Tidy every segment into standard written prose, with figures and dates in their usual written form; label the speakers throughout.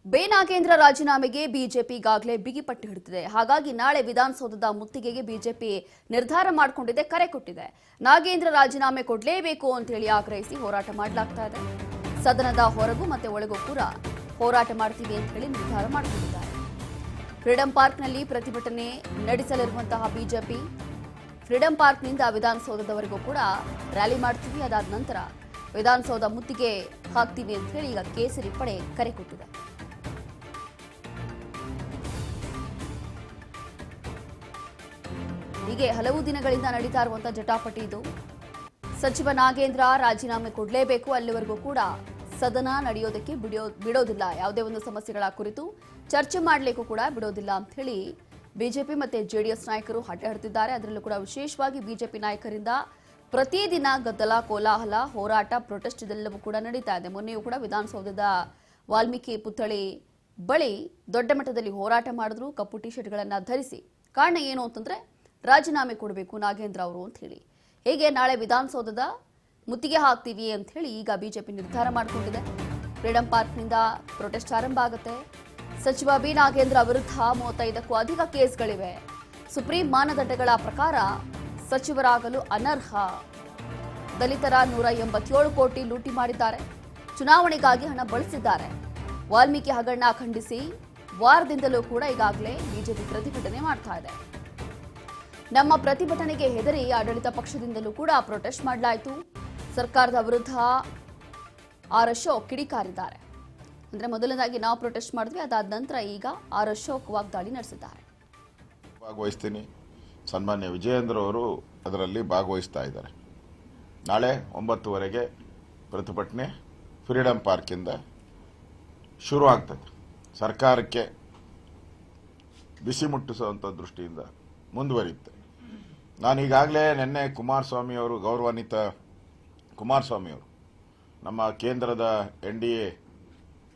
Speaker 1: B Nagendra ರಾಜೀನಾಮೆಗೆ BJP ಈಗಾಗಲೇ ಬಿಗಿಪಟ್ಟು ಹಿಡಿದಿದೆ. ಹಾಗಾಗಿ ನಾಳೆ ವಿಧಾನಸೌಧದ ಮುತ್ತಿಗೆಗೆ ಬಿಜೆಪಿ ನಿರ್ಧಾರ ಮಾಡಿಕೊಂಡಿದೆ, ಕರೆ ಕೊಟ್ಟಿದೆ. ನಾಗೇಂದ್ರ ರಾಜೀನಾಮೆ ಕೊಡಲೇಬೇಕು ಅಂತ ಹೇಳಿ ಆಗ್ರಹಿಸಿ ಹೋರಾಟ ಮಾಡಲಾಗ್ತಾ ಇದೆ. ಸದನದ ಹೊರಗೂ ಮತ್ತೆ ಒಳಗೂ ಕೂಡ ಹೋರಾಟ ಮಾಡ್ತೀವಿ ಅಂತ ಹೇಳಿ ನಿರ್ಧಾರ ಮಾಡಿಕೊಂಡಿದ್ದಾರೆ. ಫ್ರೀಡಂ ಪಾರ್ಕ್ನಲ್ಲಿ ಪ್ರತಿಭಟನೆ ನಡೆಸಲಿರುವಂತಹ ಬಿಜೆಪಿ ಫ್ರೀಡಂ ಪಾರ್ಕ್ನಿಂದ ವಿಧಾನಸೌಧದವರೆಗೂ ಕೂಡ ರ್ಯಾಲಿ ಮಾಡ್ತೀವಿ, ಅದಾದ ನಂತರ ವಿಧಾನಸೌಧ ಮುತ್ತಿಗೆ ಹಾಕ್ತೀವಿ ಅಂತ ಹೇಳಿ ಈಗ ಕೇಸರಿ ಪಡೆ ಕರೆ ಕೊಟ್ಟಿದೆ. ಹೀಗೆ ಹಲವು ದಿನಗಳಿಂದ ನಡೀತಾ ಇರುವಂತಹ ಜಟಾಪಟಿ ಇದು. ಸಚಿವ ನಾಗೇಂದ್ರ ರಾಜೀನಾಮೆ ಕೊಡಲೇಬೇಕು, ಅಲ್ಲಿವರೆಗೂ ಕೂಡ ಸದನ ನಡೆಯೋದಕ್ಕೆ ಬಿಡೋದಿಲ್ಲ, ಯಾವುದೇ ಒಂದು ಸಮಸ್ಯೆಗಳ ಕುರಿತು ಚರ್ಚೆ ಮಾಡಲಿಕ್ಕೂ ಕೂಡ ಬಿಡೋದಿಲ್ಲ ಅಂತ ಹೇಳಿ ಬಿಜೆಪಿ ಮತ್ತೆ ಜೆಡಿಎಸ್ ನಾಯಕರು ಹಠ ಹಿಡಿದಿದ್ದಾರೆ. ಅದರಲ್ಲೂ ಕೂಡ ವಿಶೇಷವಾಗಿ ಬಿಜೆಪಿ ನಾಯಕರಿಂದ ಪ್ರತಿದಿನ ಗದ್ದಲ, ಕೋಲಾಹಲ, ಹೋರಾಟ, ಪ್ರೊಟೆಸ್ಟ್ ಇದೆಲ್ಲವೂ ಕೂಡ ನಡೀತಾ ಇದೆ. ಮೊನ್ನೆಯೂ ಕೂಡ ವಿಧಾನಸೌಧದ ವಾಲ್ಮೀಕಿ ಪುತ್ಥಳಿ ಬಳಿ ದೊಡ್ಡ ಮಟ್ಟದಲ್ಲಿ ಹೋರಾಟ ಮಾಡಿದ್ರು, ಕಪ್ಪು ಟಿ ಶರ್ಟ್ಗಳನ್ನು ಧರಿಸಿ. ಕಾರಣ ಏನು ಅಂತಂದ್ರೆ ರಾಜೀನಾಮೆ ಕೊಡಬೇಕು ನಾಗೇಂದ್ರ ಅವರು ಅಂತ ಹೇಳಿ. ಹೇಗೆ ನಾಳೆ ವಿಧಾನಸೌಧದ ಮುತ್ತಿಗೆ ಹಾಕ್ತೀವಿ ಅಂತ ಹೇಳಿ ಈಗ ಬಿಜೆಪಿ ನಿರ್ಧಾರ ಮಾಡಿಕೊಂಡಿದೆ. ಫ್ರೀಡಂ ಪಾರ್ಕ್ನಿಂದ ಪ್ರೊಟೆಸ್ಟ್ ಆರಂಭ ಆಗುತ್ತೆ. ಸಚಿವ ಬಿ ನಾಗೇಂದ್ರ ವಿರುದ್ಧ 35ಕ್ಕೂ ಅಧಿಕ ಕೇಸ್ಗಳಿವೆ. ಸುಪ್ರೀಂ ಮಾನದಂಡಗಳ ಪ್ರಕಾರ ಸಚಿವರಾಗಲು ಅನರ್ಹ. ದಲಿತರ 187 ಕೋಟಿ ಲೂಟಿ ಮಾಡಿದ್ದಾರೆ. ಚುನಾವಣೆಗಾಗಿ ಹಣ ಬಳಸಿದ್ದಾರೆ. ವಾಲ್ಮೀಕಿ ಹಗರಣ ಖಂಡಿಸಿ ವಾರದಿಂದಲೂ ಕೂಡ ಈಗಾಗಲೇ ಬಿಜೆಪಿ ಪ್ರತಿಭಟನೆ ಮಾಡ್ತಾ ಇದೆ. ನಮ್ಮ ಪ್ರತಿಭಟನೆಗೆ ಹೆದರಿ ಆಡಳಿತ ಪಕ್ಷದಿಂದಲೂ ಕೂಡ ಪ್ರೊಟೆಸ್ಟ್ ಮಾಡಲಾಯಿತು. ಸರ್ಕಾರದ ವಿರುದ್ಧ ಆರ್ ಅಶೋಕ್ ಕಿಡಿಕಾರಿದ್ದಾರೆ. ಅಂದ್ರೆ ಮೊದಲನೇದಾಗಿ ನಾವು ಪ್ರೊಟೆಸ್ಟ್ ಮಾಡಿದ್ವಿ, ಅದಾದ ನಂತರ ಈಗ ಆರ್ ಅಶೋಕ್ ವಾಗ್ದಾಳಿ ನಡೆಸಿದ್ದಾರೆ.
Speaker 2: ಭಾಗವಹಿಸ್ತೀನಿ. ಸನ್ಮಾನ್ಯ ವಿಜಯೇಂದ್ರ ಅವರು ಅದರಲ್ಲಿ ಭಾಗವಹಿಸ್ತಾ ಇದ್ದಾರೆ. ನಾಳೆ 9:30ಗೆ ಪ್ರತಿಭಟನೆ ಫ್ರೀಡಂ ಪಾರ್ಕಿಂದ ಶುರು ಆಗ್ತದೆ. ಸರ್ಕಾರಕ್ಕೆ ಬಿಸಿ ಮುಟ್ಟಿಸುವಂಥ ದೃಷ್ಟಿಯಿಂದ ಮುಂದುವರಿಯುತ್ತೆ. ನಾನು ಈಗಾಗಲೇ ನಿನ್ನೆ ಕುಮಾರಸ್ವಾಮಿ ಅವರು, ಗೌರವಾನ್ವಿತ ಕುಮಾರಸ್ವಾಮಿ ಅವರು, ನಮ್ಮ ಕೇಂದ್ರದ NDA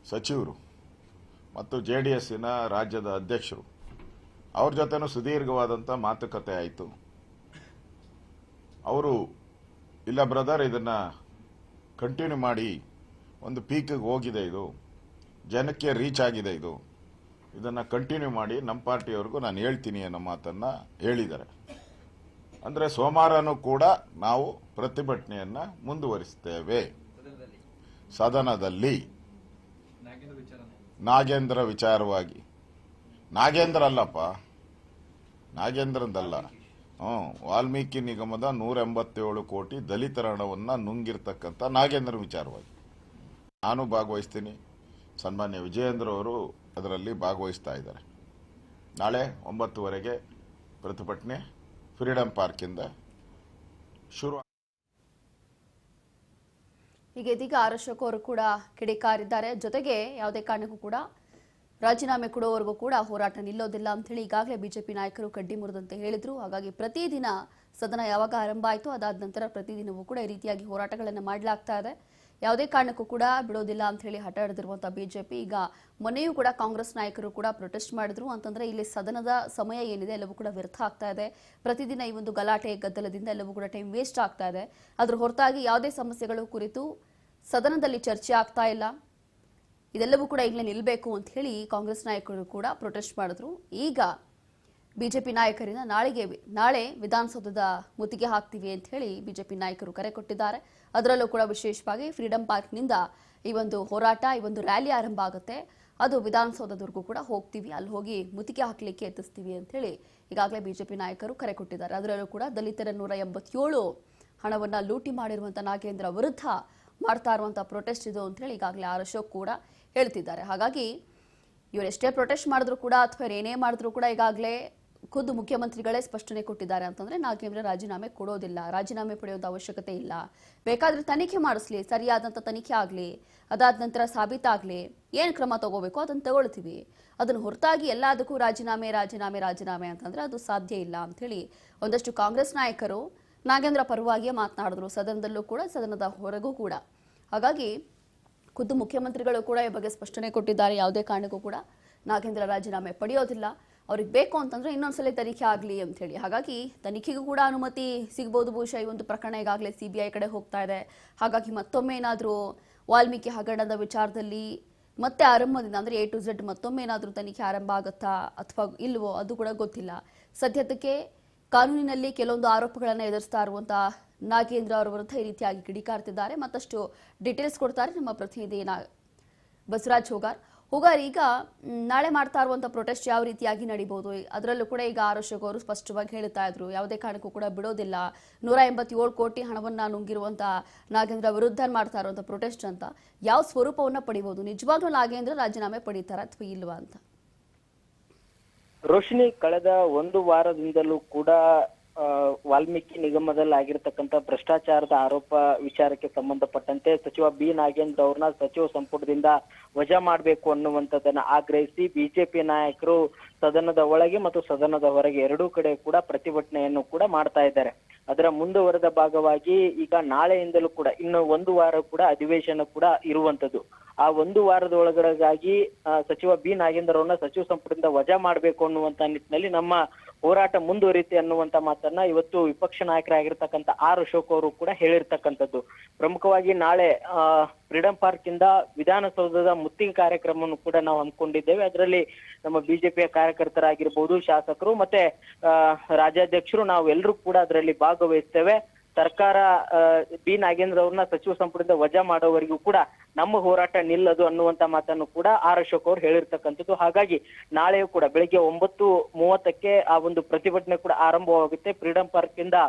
Speaker 2: ಸಚಿವರು ಮತ್ತು JDSನ ರಾಜ್ಯದ ಅಧ್ಯಕ್ಷರು ಅವ್ರ ಜೊತೆನೂ ಸುದೀರ್ಘವಾದಂಥ ಮಾತುಕತೆ ಆಯಿತು. ಅವರು ಇಲ್ಲ ಬ್ರದರ್, ಇದನ್ನು ಕಂಟಿನ್ಯೂ ಮಾಡಿ, ಒಂದು ಪೀಕಿಗೆ ಹೋಗಿದೆ, ಇದು ಜನಕ್ಕೆ ರೀಚ್ ಆಗಿದೆ, ಇದನ್ನು ಕಂಟಿನ್ಯೂ ಮಾಡಿ, ನಮ್ಮ ಪಾರ್ಟಿಯವ್ರಿಗೂ ನಾನು ಹೇಳ್ತೀನಿ ಅನ್ನೋ ಮಾತನ್ನು ಹೇಳಿದ್ದಾರೆ. ಅಂದರೆ ಸೋಮವಾರನೂ ಕೂಡ ನಾವು ಪ್ರತಿಭಟನೆಯನ್ನು ಮುಂದುವರಿಸ್ತೇವೆ. ಸದನದಲ್ಲಿ ನಾಗೇಂದ್ರ ವಿಚಾರವಾಗಿ. ನಾಗೇಂದ್ರ ಅಲ್ಲಪ್ಪ, ನಾಗೇಂದ್ರಂದಲ್ಲ. ವಾಲ್ಮೀಕಿ ನಿಗಮದ 187 ಕೋಟಿ ದಲಿತರ ಹಣವನ್ನು ನುಂಗಿರ್ತಕ್ಕಂಥ ನಾಗೇಂದ್ರ ವಿಚಾರವಾಗಿ ನಾನು ಭಾಗವಹಿಸ್ತೀನಿ. ಸನ್ಮಾನ್ಯ ವಿಜಯೇಂದ್ರ ಅವರು ಅದರಲ್ಲಿ ಭಾಗವಹಿಸ್ತಾ ಇದ್ದಾರೆ. ನಾಳೆ 9:30ಗೆ ಪ್ರತಿಭಟನೆ ಫ್ರೀಡಂ ಪಾರ್ಕಿಂದ ಶುರು.
Speaker 1: ಈಗ ಇದೀಗ ಆರ್ ಅಶೋಕ್ ಅವರು ಕೂಡ ಕಿಡಿಕಾರಿದ್ದಾರೆ. ಜೊತೆಗೆ ಯಾವುದೇ ಕಾರಣಕ್ಕೂ ಕೂಡ ರಾಜೀನಾಮೆ ಕೊಡುವವರೆಗೂ ಕೂಡ ಹೋರಾಟ ನಿಲ್ಲೋದಿಲ್ಲ ಅಂತ ಹೇಳಿ ಈಗಾಗಲೇ ಬಿಜೆಪಿ ನಾಯಕರು ಕಡ್ಡಿ ಮುರಿದಂತೆ ಹೇಳಿದ್ರು. ಹಾಗಾಗಿ ಪ್ರತಿದಿನ ಸದನ ಯಾವಾಗ ಆರಂಭ ಆಯಿತು ಅದಾದ ನಂತರ ಪ್ರತಿದಿನವೂ ಕೂಡ ಈ ರೀತಿಯಾಗಿ ಹೋರಾಟಗಳನ್ನು ಮಾಡಲಾಗ್ತಾ ಇದೆ. ಯಾವುದೇ ಕಾರಣಕ್ಕೂ ಕೂಡ ಬಿಡೋದಿಲ್ಲ ಅಂತ ಹೇಳಿ ಹಠ ಹಿಡಿದಿರುವಂತಹ ಬಿಜೆಪಿ ಈಗ ಮೊನ್ನೆಯೂ ಕೂಡ ಕಾಂಗ್ರೆಸ್ ನಾಯಕರು ಕೂಡ ಪ್ರೊಟೆಸ್ಟ್ ಮಾಡಿದ್ರು. ಅಂತಂದ್ರೆ ಇಲ್ಲಿ ಸದನದ ಸಮಯ ಏನಿದೆ ಎಲ್ಲವೂ ಕೂಡ ವ್ಯರ್ಥ ಆಗ್ತಾ ಇದೆ. ಪ್ರತಿದಿನ ಈ ಒಂದು ಗಲಾಟೆ ಗದ್ದಲದಿಂದ ಎಲ್ಲವೂ ಕೂಡ ಟೈಮ್ ವೇಸ್ಟ್ ಆಗ್ತಾ ಇದೆ. ಅದ್ರ ಹೊರತಾಗಿ ಯಾವುದೇ ಸಮಸ್ಯೆಗಳು ಕುರಿತು ಸದನದಲ್ಲಿ ಚರ್ಚೆ ಆಗ್ತಾ ಇಲ್ಲ. ಇದೆಲ್ಲವೂ ಕೂಡ ಈಗಲೇ ನಿಲ್ಲಬೇಕು ಅಂತ ಹೇಳಿ ಕಾಂಗ್ರೆಸ್ ನಾಯಕರು ಕೂಡ ಪ್ರೊಟೆಸ್ಟ್ ಮಾಡಿದ್ರು. ಈಗ ಬಿಜೆಪಿ ನಾಯಕರಿಂದ ನಾಳೆ ವಿಧಾನಸೌಧದ ಮುತ್ತಿಗೆ ಹಾಕ್ತೀವಿ ಅಂತ ಹೇಳಿ ಬಿಜೆಪಿ ನಾಯಕರು ಕರೆ ಕೊಟ್ಟಿದ್ದಾರೆ. ಅದರಲ್ಲೂ ಕೂಡ ವಿಶೇಷವಾಗಿ ಫ್ರೀಡಂ ಪಾರ್ಕ್ನಿಂದ ಈ ಒಂದು ಹೋರಾಟ, ಈ ಒಂದು ರ್ಯಾಲಿ ಆರಂಭ ಆಗುತ್ತೆ. ಅದು ವಿಧಾನಸೌಧದವರೆಗೂ ಕೂಡ ಹೋಗ್ತೀವಿ, ಅಲ್ಲಿ ಹೋಗಿ ಮುತ್ತಿಗೆ ಹಾಕಲಿಕ್ಕೆ ಯತ್ನಿಸ್ತೀವಿ ಅಂತ ಹೇಳಿ ಈಗಾಗಲೇ ಬಿಜೆಪಿ ನಾಯಕರು ಕರೆ ಕೊಟ್ಟಿದ್ದಾರೆ. ಅದರಲ್ಲೂ ಕೂಡ ದಲಿತರ 187 ಹಣವನ್ನ ಲೂಟಿ ಮಾಡಿರುವಂಥ ನಾಗೇಂದ್ರ ವಿರುದ್ಧ ಮಾಡ್ತಾ ಇರುವಂತಹ ಪ್ರೊಟೆಸ್ಟ್ ಇದು ಅಂತ ಹೇಳಿ ಈಗಾಗಲೇ ಆರ್ ಅಶೋಕ್ ಕೂಡ ಹೇಳ್ತಿದ್ದಾರೆ. ಹಾಗಾಗಿ ಇವರೆಷ್ಟೇ ಪ್ರೊಟೆಸ್ಟ್ ಮಾಡಿದ್ರು ಕೂಡ ಅಥವಾ ಏನೇ ಮಾಡಿದ್ರು ಕೂಡ ಈಗಾಗಲೇ ಖುದ್ದು ಮುಖ್ಯಮಂತ್ರಿಗಳೇ ಸ್ಪಷ್ಟನೆ ಕೊಟ್ಟಿದ್ದಾರೆ. ಅಂತಂದ್ರೆ ನಾಗೇಂದ್ರ ರಾಜೀನಾಮೆ ಕೊಡೋದಿಲ್ಲ, ರಾಜೀನಾಮೆ ಪಡೆಯೋದು ಅವಶ್ಯಕತೆ ಇಲ್ಲ, ಬೇಕಾದ್ರೆ ತನಿಖೆ ಮಾಡಿಸ್ಲಿ, ಸರಿಯಾದಂಥ ತನಿಖೆ ಆಗಲಿ, ಅದಾದ ನಂತರ ಸಾಬೀತಾಗಲಿ, ಏನು ಕ್ರಮ ತಗೋಬೇಕು ಅದನ್ನು ತಗೊಳ್ತೀವಿ. ಅದನ್ನು ಹೊರತಾಗಿ ಎಲ್ಲದಕ್ಕೂ ರಾಜೀನಾಮೆ ಅಂತಂದ್ರೆ ಅದು ಸಾಧ್ಯ ಇಲ್ಲ ಅಂತ ಹೇಳಿ ಒಂದಷ್ಟು ಕಾಂಗ್ರೆಸ್ ನಾಯಕರು ನಾಗೇಂದ್ರ ಪರವಾಗಿಯೇ ಮಾತನಾಡಿದ್ರು, ಸದನದಲ್ಲೂ ಕೂಡ ಸದನದ ಹೊರಗೂ ಕೂಡ. ಹಾಗಾಗಿ ಖುದ್ದು ಮುಖ್ಯಮಂತ್ರಿಗಳು ಕೂಡ ಈ ಬಗ್ಗೆ ಸ್ಪಷ್ಟನೆ ಕೊಟ್ಟಿದ್ದಾರೆ. ಯಾವುದೇ ಕಾರಣಕ್ಕೂ ಕೂಡ ನಾಗೇಂದ್ರ ರಾಜೀನಾಮೆ ಪಡೆಯೋದಿಲ್ಲ, ಅವ್ರಿಗೆ ಬೇಕು ಅಂತಂದ್ರೆ ಇನ್ನೊಂದ್ಸಲ ತನಿಖೆ ಆಗಲಿ ಅಂತ ಹೇಳಿ. ಹಾಗಾಗಿ ತನಿಖೆಗೂ ಕೂಡ ಅನುಮತಿ ಸಿಗಬಹುದು. ಬಹುಶಃ ಈ ಒಂದು ಪ್ರಕರಣ ಈಗಾಗಲೇ CBI ಕಡೆ ಹೋಗ್ತಾ ಇದೆ. ಹಾಗಾಗಿ ಮತ್ತೊಮ್ಮೆ ಏನಾದರೂ ವಾಲ್ಮೀಕಿ ಹಗರಣದ ವಿಚಾರದಲ್ಲಿ ಮತ್ತೆ ಆರಂಭದಿಂದ ಅಂದ್ರೆ A to Z ಮತ್ತೊಮ್ಮೆ ಏನಾದರೂ ತನಿಖೆ ಆರಂಭ ಆಗುತ್ತಾ ಅಥವಾ ಇಲ್ವೋ ಅದು ಕೂಡ ಗೊತ್ತಿಲ್ಲ. ಸದ್ಯಕ್ಕೆ ಕಾನೂನಿನಲ್ಲಿ ಕೆಲವೊಂದು ಆರೋಪಗಳನ್ನು ಎದುರಿಸ್ತಾ ಇರುವಂತಹ ನಾಗೇಂದ್ರ ಅವರ ವಿರುದ್ಧ ಈ ರೀತಿಯಾಗಿ ಕಿಡಿಕಾರ್ತಿದ್ದಾರೆ. ಮತ್ತಷ್ಟು ಡೀಟೇಲ್ಸ್ ಕೊಡ್ತಾರೆ ನಮ್ಮ ಪ್ರತಿನಿಧಿ ಬಸವರಾಜ್ ಹೋಗಾರ್. ಈಗ ನಾಳೆ ಮಾಡ್ತಾ ಇರುವಂತಹ ಪ್ರೊಟೆಸ್ಟ್ ಯಾವ ರೀತಿಯಾಗಿ ನಡೀಬಹುದು? ಅದರಲ್ಲೂ ಕೂಡ ಈಗ ಆರೋಶಕ್ ಅವರು ಸ್ಪಷ್ಟವಾಗಿ ಹೇಳ್ತಾ ಇದ್ರು, ಯಾವುದೇ ಕಾರಣಕ್ಕೂ ಕೂಡ ಬಿಡೋದಿಲ್ಲ, 187 ಕೋಟಿ ಹಣವನ್ನ ನುಂಗಿರುವಂತಹ ನಾಗೇಂದ್ರ ವಿರುದ್ಧ ಮಾಡ್ತಾ ಇರುವಂತಹ ಪ್ರೊಟೆಸ್ಟ್ ಅಂತ ಯಾವ ಸ್ವರೂಪವನ್ನ ಪಡಿಬಹುದು? ನಿಜವಾಗ್ಲೂ ನಾಗೇಂದ್ರ ರಾಜೀನಾಮೆ ಪಡೀತಾರ ಅಥವಾ ಇಲ್ವಾ ಅಂತ?
Speaker 3: ರೋಶಿನಿ, ಕಳೆದ ಒಂದು ವಾರದಿಂದಲೂ ಕೂಡ ವಾಲ್ಮೀಕಿ ನಿಗಮದಲ್ಲಿ ಆಗಿರತಕ್ಕಂತ ಭ್ರಷ್ಟಾಚಾರದ ಆರೋಪ ವಿಚಾರಕ್ಕೆ ಸಂಬಂಧಪಟ್ಟಂತೆ ಸಚಿವ ಬಿ ನಾಗೇಂದ್ರ ಅವ್ರನ್ನ ಸಚಿವ ಸಂಪುಟದಿಂದ ವಜಾ ಮಾಡಬೇಕು ಅನ್ನುವಂಥದ್ದನ್ನ ಆಗ್ರಹಿಸಿ ಬಿಜೆಪಿ ನಾಯಕರು ಸದನದ ಒಳಗೆ ಮತ್ತು ಸದನದ ಹೊರಗೆ ಎರಡೂ ಕಡೆ ಕೂಡ ಪ್ರತಿಭಟನೆಯನ್ನು ಕೂಡ ಮಾಡ್ತಾ ಇದ್ದಾರೆ. ಅದರ ಮುಂದುವರೆದ ಭಾಗವಾಗಿ ಈಗ ನಾಳೆಯಿಂದಲೂ ಕೂಡ ಇನ್ನು ಒಂದು ವಾರ ಕೂಡ ಅಧಿವೇಶನ ಕೂಡ ಇರುವಂತದ್ದು. ಆ ಒಂದು ವಾರದ ಒಳಗಡೆಗಾಗಿ ಸಚಿವ ಬಿ ನಾಗೇಂದ್ರ ಅವ್ರನ್ನ ಸಚಿವ ಸಂಪುಟದಿಂದ ವಜಾ ಮಾಡಬೇಕು ಅನ್ನುವಂತ ನಿಟ್ಟಿನಲ್ಲಿ ನಮ್ಮ ಹೋರಾಟ ಮುಂದುವರಿತೆ ಅನ್ನುವಂತ ಮಾತನ್ನ ಇವತ್ತು ವಿಪಕ್ಷ ನಾಯಕರಾಗಿರ್ತಕ್ಕಂಥ ಆರ್ ಅಶೋಕ್ ಅವರು ಕೂಡ ಹೇಳಿರ್ತಕ್ಕಂಥದ್ದು. ಪ್ರಮುಖವಾಗಿ ನಾಳೆ ಫ್ರೀಡಂ ಪಾರ್ಕ್ ಇಂದ ವಿಧಾನಸೌಧದ ಮುತ್ತಿಗೆ ಕಾರ್ಯಕ್ರಮವನ್ನು ಕೂಡ ನಾವು ಹಮ್ಮಿಕೊಂಡಿದ್ದೇವೆ. ಅದರಲ್ಲಿ ನಮ್ಮ ಬಿಜೆಪಿಯ ಕಾರ್ಯಕರ್ತರಾಗಿರ್ಬೋದು, ಶಾಸಕರು ಮತ್ತೆ ರಾಜ್ಯಾಧ್ಯಕ್ಷರು ನಾವು ಎಲ್ಲರೂ ಕೂಡ ಅದರಲ್ಲಿ ಭಾಗವಹಿಸ್ತೇವೆ. ಸರ್ಕಾರ ಬಿ ನಾಗೇಂದ್ರ ಅವ್ರನ್ನ ಸಚಿವ ಸಂಪುಟದಿಂದ ವಜಾ ಮಾಡೋವರೆಗೂ ಕೂಡ ನಮ್ಮ ಹೋರಾಟ ನಿಲ್ಲದು ಅನ್ನುವಂತ ಮಾತನ್ನು ಕೂಡ ಆರ್ ಅಶೋಕ್ ಅವರು ಹೇಳಿರ್ತಕ್ಕಂಥದ್ದು. ಹಾಗಾಗಿ ನಾಳೆಯೂ ಕೂಡ ಬೆಳಿಗ್ಗೆ 9:30ಕ್ಕೆ ಆ ಒಂದು ಪ್ರತಿಭಟನೆ ಕೂಡ ಆರಂಭವಾಗುತ್ತೆ. ಫ್ರೀಡಂ ಪಾರ್ಕ್ ಇಂದ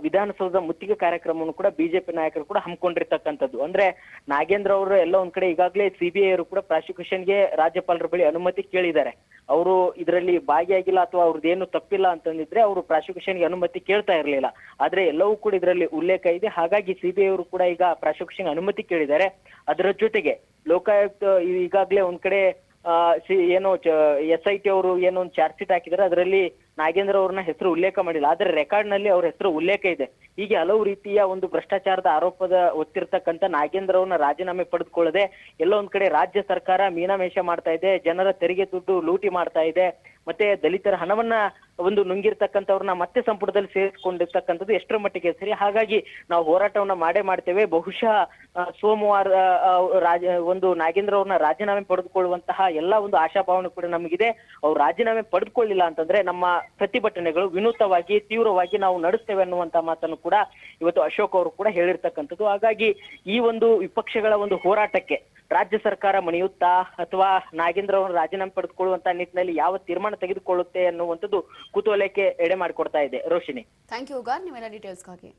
Speaker 3: ವಿಧಾನಸೌಧದ ಮುತ್ತಿಗೆ ಕಾರ್ಯಕ್ರಮವನ್ನು ಕೂಡ ಬಿಜೆಪಿ ನಾಯಕರು ಕೂಡ ಹಮ್ಮಿಕೊಂಡಿರ್ತಕ್ಕಂಥದ್ದು. ಅಂದ್ರೆ ನಾಗೇಂದ್ರ ಅವರು ಎಲ್ಲ ಒಂದ್ ಕಡೆ ಈಗಾಗಲೇ ಸಿಬಿಐ ಅವರು ಕೂಡ ಪ್ರಾಸಿಕ್ಯೂಷನ್ಗೆ ರಾಜ್ಯಪಾಲರ ಬಳಿ ಅನುಮತಿ ಕೇಳಿದ್ದಾರೆ. ಅವರು ಇದರಲ್ಲಿ ಭಾಗಿಯಾಗಿಲ್ಲ ಅಥವಾ ಅವ್ರದ್ದೇನು ತಪ್ಪಿಲ್ಲ ಅಂತಂದಿದ್ರೆ ಅವರು ಪ್ರಾಸಿಕ್ಯೂಷನ್ಗೆ ಅನುಮತಿ ಕೇಳ್ತಾ ಇರ್ಲಿಲ್ಲ. ಆದ್ರೆ ಎಲ್ಲವೂ ಕೂಡ ಇದರಲ್ಲಿ ಉಲ್ಲೇಖ ಇದೆ. ಹಾಗಾಗಿ ಸಿಬಿಐ ಅವರು ಕೂಡ ಈಗ ಪ್ರಾಸಿಕ್ಯೂಷನ್ ಅನುಮತಿ ಕೇಳಿದ್ದಾರೆ. ಅದರ ಜೊತೆಗೆ ಲೋಕಾಯುಕ್ತ ಈಗಾಗಲೇ ಒಂದ್ ಕಡೆ ಏನೋ SIT ಅವರು ಏನೋ ಒಂದು ಚಾರ್ಜ್ ಶೀಟ್ ಹಾಕಿದ್ದಾರೆ. ಅದರಲ್ಲಿ ನಾಗೇಂದ್ರ ಅವ್ರನ್ನ ಹೆಸರು ಉಲ್ಲೇಖ ಮಾಡಿಲ್ಲ, ಆದ್ರೆ ರೆಕಾರ್ಡ್ ನಲ್ಲಿ ಅವ್ರ ಹೆಸರು ಉಲ್ಲೇಖ ಇದೆ. ಹೀಗೆ ಹಲವು ರೀತಿಯ ಒಂದು ಭ್ರಷ್ಟಾಚಾರದ ಆರೋಪದ ಹೊತ್ತಿರ್ತಕ್ಕಂಥ ನಾಗೇಂದ್ರ ಅವ್ರನ್ನ ರಾಜೀನಾಮೆ ಪಡೆದುಕೊಳ್ಳದೆ ಎಲ್ಲೋ ಒಂದ್ ಕಡೆ ರಾಜ್ಯ ಸರ್ಕಾರ ಮೀನಾಮೇಷ ಮಾಡ್ತಾ ಇದೆ, ಜನರ ತೆರಿಗೆ ದುಡ್ಡು ಲೂಟಿ ಮಾಡ್ತಾ ಇದೆ, ಮತ್ತೆ ದಲಿತರ ಹಣವನ್ನ ಒಂದು ನುಂಗಿರ್ತಕ್ಕಂಥವ್ರನ್ನ ಮತ್ತೆ ಸಂಪುಟದಲ್ಲಿ ಸೇರಿಸಿಕೊಂಡಿರ್ತಕ್ಕಂಥದ್ದು ಎಷ್ಟರ ಮಟ್ಟಿಗೆ ಸರಿ. ಹಾಗಾಗಿ ನಾವು ಹೋರಾಟವನ್ನ ಮಾಡೇ ಮಾಡ್ತೇವೆ. ಬಹುಶಃ ಸೋಮವಾರ ಒಂದು ನಾಗೇಂದ್ರ ಅವ್ರನ್ನ ರಾಜೀನಾಮೆ ಪಡೆದುಕೊಳ್ಳುವಂತಹ ಎಲ್ಲಾ ಒಂದು ಆಶಾಭಾವನೆ ಕೂಡ ನಮಗಿದೆ. ಅವ್ರು ರಾಜೀನಾಮೆ ಪಡೆದುಕೊಳ್ಳಿಲ್ಲ ಅಂತಂದ್ರೆ ನಮ್ಮ ಪ್ರತಿಭಟನೆಗಳು ವಿನೂತವಾಗಿ ತೀವ್ರವಾಗಿ ನಾವು ನಡೆಸ್ತೇವೆ ಅನ್ನುವಂತ ಮಾತನ್ನು ಕೂಡ ಇವತ್ತು ಅಶೋಕ್ ಅವರು ಕೂಡ ಹೇಳಿರ್ತಕ್ಕಂಥದ್ದು. ಹಾಗಾಗಿ ಈ ಒಂದು ವಿಪಕ್ಷಗಳ ಒಂದು ಹೋರಾಟಕ್ಕೆ ರಾಜ್ಯ ಸರ್ಕಾರ ಮಣಿಯುತ್ತಾ ಅಥವಾ ನಾಗೇಂದ್ರ ಅವರು ರಾಜೀನಾಮೆ ಪಡೆದುಕೊಳ್ಳುವಂತ ನಿಟ್ಟಿನಲ್ಲಿ ಯಾವ ತೀರ್ಮಾನ ತೆಗೆದುಕೊಳ್ಳುತ್ತೆ ಅನ್ನುವಂಥದ್ದು ಕುತೂಹಲಕ್ಕೆ ಎಡೆ ಮಾಡಿಕೊಡ್ತಾ ಇದೆ. Roshini,
Speaker 1: thank you. ನೀವೆಲ್ಲ ಡೀಟೇಲ್ಸ್ಗಾಗಿ